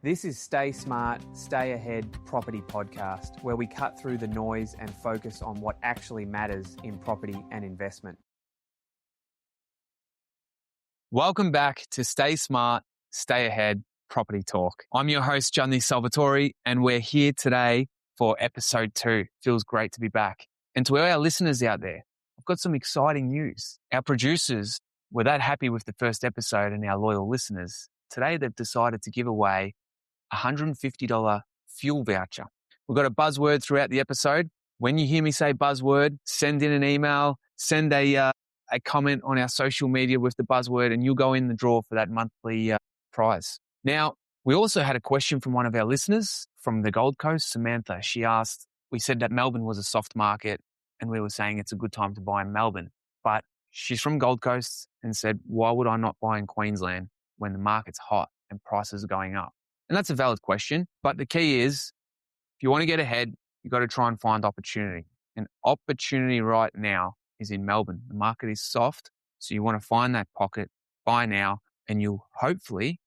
This is Stay Smart, Stay Ahead Property Podcast, where we cut through the noise and focus on what actually matters in property and investment. Welcome back to Stay Smart, Stay Ahead Property Talk. I'm your host, Gianni, and we're here today for episode 2. Feels great to be back. And to our listeners out there, I've got some exciting news. Our producers were that happy with the first episode and our loyal listeners. Today, they've decided to give away a $150 fuel voucher. We've got a buzzword throughout the episode. When you hear me say buzzword, send in an email, send a comment on our social media with the buzzword, and you'll go in the draw for that monthly prize. Now, we also had a question from one of our listeners from the Gold Coast, Samantha. She asked, we said that Melbourne was a soft market, and we were saying it's a good time to buy in Melbourne. But she's from Gold Coast and said, why would I not buy in Queensland when the market's hot and prices are going up? And that's a valid question. But the key is, if you want to get ahead, you've got to try and find opportunity. And opportunity right now is in Melbourne. The market is soft. So you want to find that pocket, buy now, and you'll hopefully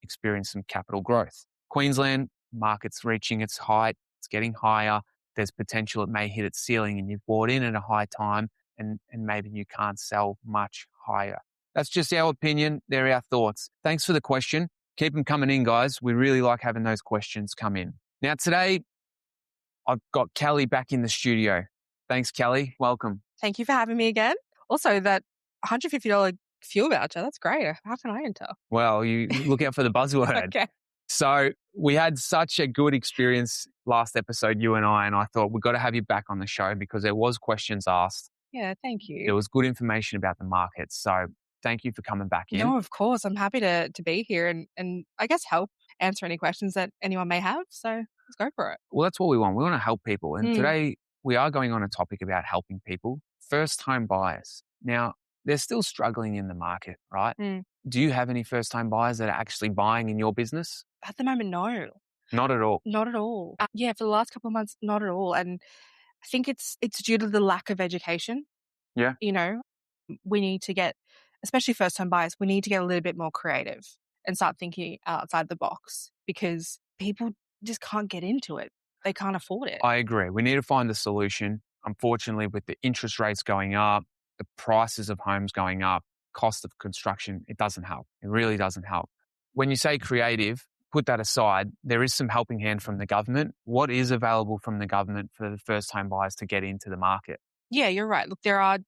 experience some capital growth. Queensland, market's reaching its height. It's getting higher. There's potential it may hit its ceiling, and you've bought in at a high time, and maybe you can't sell much higher. That's just our opinion. They're our thoughts. Thanks for the question. Keep them coming in, guys. We really like having those questions come in. Now, today, I've got Kelly back in the studio. Thanks, Kelly. Welcome. Thank you for having me again. Also, that $150 fuel voucher, that's great. How can I enter? Well, you look out for the buzzword. Okay. So we had such a good experience last episode, you and I thought we've got to have you back on the show because there was questions asked. Yeah, thank you. There was good information about the market. So thank you for coming back in. No, of course. I'm happy to be here and I guess help answer any questions that anyone may have. So let's go for it. Well, that's what we want. We want to help people. And today we are going on a topic about helping people, first home buyers. Now, they're still struggling in the market, right? Do you have any first home buyers that are actually buying in your business? At the moment, no. Not at all. Not at all. Yeah, for the last couple of months, not at all. And I think it's due to the lack of education. Yeah. You know, we need to get, especially first home buyers, we need to get a little bit more creative and start thinking outside the box because people just can't get into it. They can't afford it. I agree. We need to find a solution. Unfortunately, with the interest rates going up, the prices of homes going up, cost of construction, it doesn't help. It really doesn't help. When you say creative, put that aside, there is some helping hand from the government. What is available from the government for the first home buyers to get into the market? Yeah, you're right. Look, there are,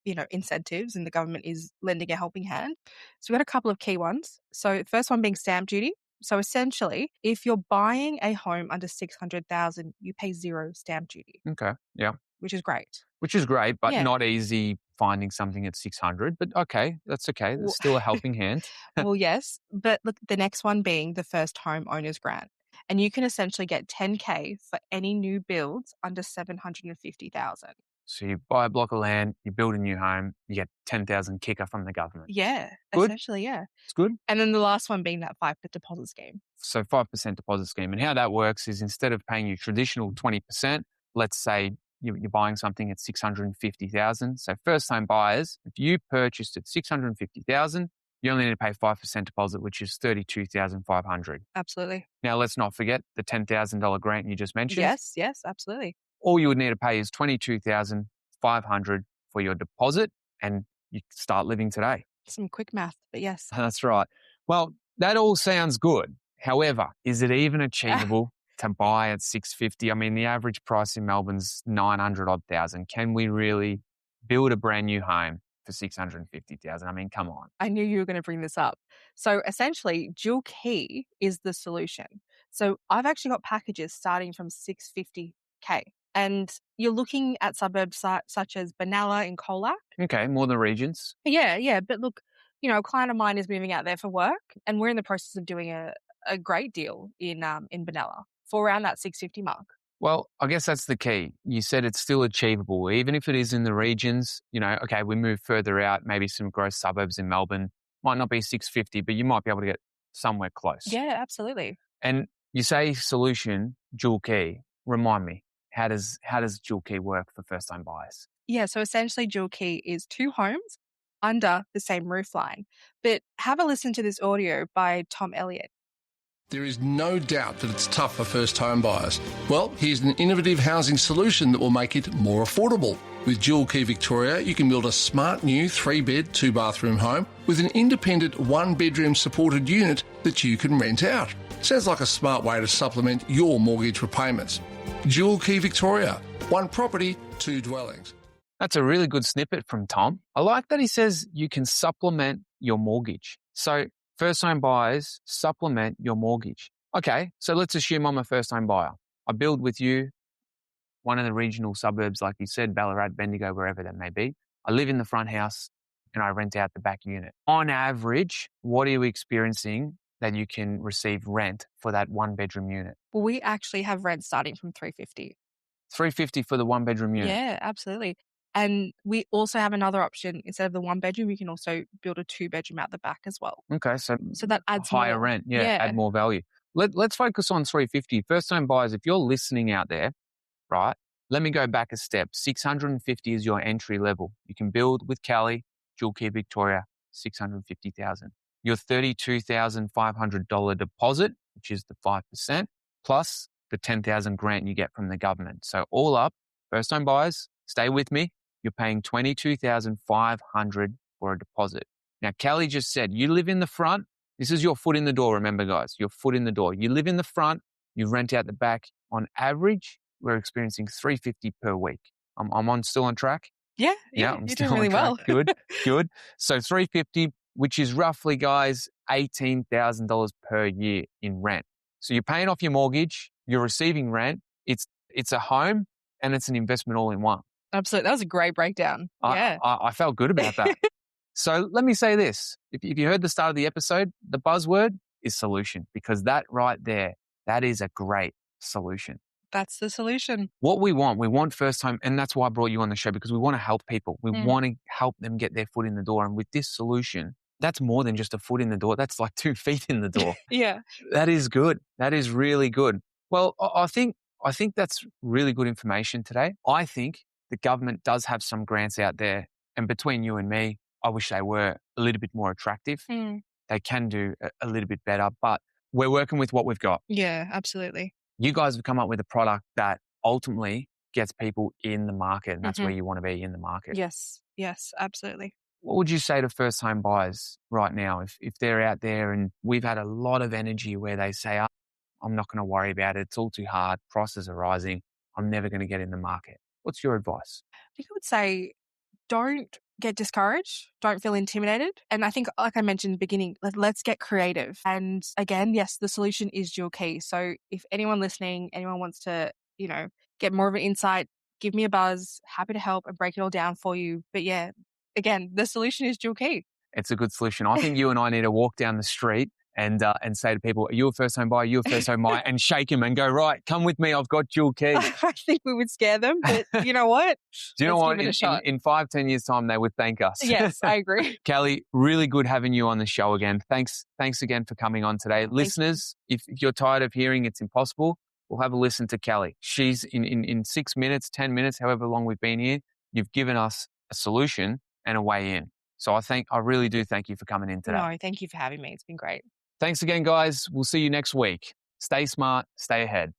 incentives and the government is lending a helping hand. So we've got a couple of key ones. So the first one being stamp duty. So essentially, if you're buying a home under $600,000, you pay zero stamp duty. Okay. Yeah. Which is great. Which is great, but not easy finding something at 600. But okay, that's okay. There's still a helping hand. Well, yes. But look, the next one being the first home owner's grant. And you can essentially get $10,000 for any new builds under $750,000. So you buy a block of land, you build a new home, you get $10,000 kicker from the government. Yeah, good. Essentially, yeah. It's good. And then the last one being that 5% deposit scheme. So 5% deposit scheme. And how that works is instead of paying you traditional 20%, let's say you're buying something at $650,000. So first time buyers, if you purchased at $650,000, you only need to pay 5% deposit, which is $32,500. Absolutely. Now let's not forget the $10,000 grant you just mentioned. Yes, absolutely. All you would need to pay is $22,500 for your deposit, and you start living today. Some quick math, but yes. That's right. Well, that all sounds good. However, is it even achievable to buy at $650,000? I mean, the average price in Melbourne's $900,000. Can we really build a brand new home for $650,000? I mean, come on. I knew you were going to bring this up. So essentially, dual key is the solution. So I've actually got packages starting from $650,000. And you're looking at suburbs such as Benalla in Colac. Okay, more the regions. Yeah. But look, a client of mine is moving out there for work, and we're in the process of doing a great deal in Benalla for around that $650,000 mark. Well, I guess that's the key. You said it's still achievable, even if it is in the regions. Okay, we move further out, maybe some growth suburbs in Melbourne. Might not be $650,000, but you might be able to get somewhere close. Yeah, absolutely. And you say solution, dual key. Remind me. How does dual key work for first-time buyers? Yeah, so essentially dual key is 2 homes under the same roof line. But have a listen to this audio by Tom Elliott. There is no doubt that it's tough for first home buyers. Well, here's an innovative housing solution that will make it more affordable. With Dual Key Victoria, you can build a smart new 3-bed, 2-bathroom home with an independent 1-bedroom supported unit that you can rent out. Sounds like a smart way to supplement your mortgage repayments. Dual Key Victoria, 1 property, 2 dwellings. That's a really good snippet from Tom. I like that he says you can supplement your mortgage. So first home buyers supplement your mortgage. Okay, so let's assume I'm a first home buyer. I build with you, one of the regional suburbs, like you said, Ballarat, Bendigo, wherever that may be. I live in the front house and I rent out the back unit. On average, what are you experiencing that you can receive rent for that 1-bedroom unit? Well, we actually have rent starting from $350. $350 for the 1-bedroom unit? Yeah, absolutely. And we also have another option. Instead of the 1-bedroom, you can also build a 2-bedroom out the back as well. Okay, so that adds higher more. rent, add more value. Let's focus on $350. First home buyers, if you're listening out there, right, let me go back a step. $650 is your entry level. You can build with Cali, Dual Key Victoria, $650,000. Your $32,500 deposit, which is the 5%, plus the $10,000 grant you get from the government. So all up, first home buyers, stay with me. You're paying $22,500 for a deposit. Now, Callie just said, you live in the front. This is your foot in the door, remember, guys. Your foot in the door. You live in the front. You rent out the back. On average, we're experiencing $350 per week. I'm still on track? Yeah, I'm you're still doing really on track. well. Good. So $350, which is roughly, guys, $18,000 per year in rent. So you're paying off your mortgage. You're receiving rent. It's a home and it's an investment all in one. Absolutely. That was a great breakdown. Yeah. I felt good about that. So let me say this. If you heard the start of the episode, the buzzword is solution, because that right there, that is a great solution. That's the solution. What we want first home, and that's why I brought you on the show, because we want to help people. We want to help them get their foot in the door. And with this solution, that's more than just a foot in the door. That's like 2 feet in the door. Yeah. That is good. That is really good. Well, I think that's really good information today. I think the government does have some grants out there, and between you and me, I wish they were a little bit more attractive. They can do a little bit better, but we're working with what we've got. Yeah, absolutely. You guys have come up with a product that ultimately gets people in the market, and that's where you want to be, in the market. Yes, absolutely. What would you say to first home buyers right now if they're out there, and we've had a lot of energy where they say, I'm not going to worry about it. It's all too hard. Prices are rising. I'm never going to get in the market. What's your advice? I think I would say don't get discouraged. Don't feel intimidated. And I think, like I mentioned in the beginning, let's get creative. And again, yes, the solution is Dual Key. So if anyone listening, anyone wants to, get more of an insight, give me a buzz. Happy to help and break it all down for you. But yeah, again, the solution is Dual Key. It's a good solution. I think you and I need to walk down the street and say to people, are you a first home buyer? Are you a first home buyer? And shake them and go, right, come with me. I've got Dual Key. I think we would scare them, but you know what? Do you know what? Give it a shot. In 5-10 years' time, they would thank us. Yes, I agree. Callie, really good having you on the show again. Thanks again for coming on today. Listeners, if you're tired of hearing it's impossible, we'll have a listen to Callie. She's in 6 minutes, 10 minutes, however long we've been here, you've given us a solution and a way in. So I really do thank you for coming in today. No, thank you for having me. It's been great. Thanks again, guys. We'll see you next week. Stay smart, stay ahead.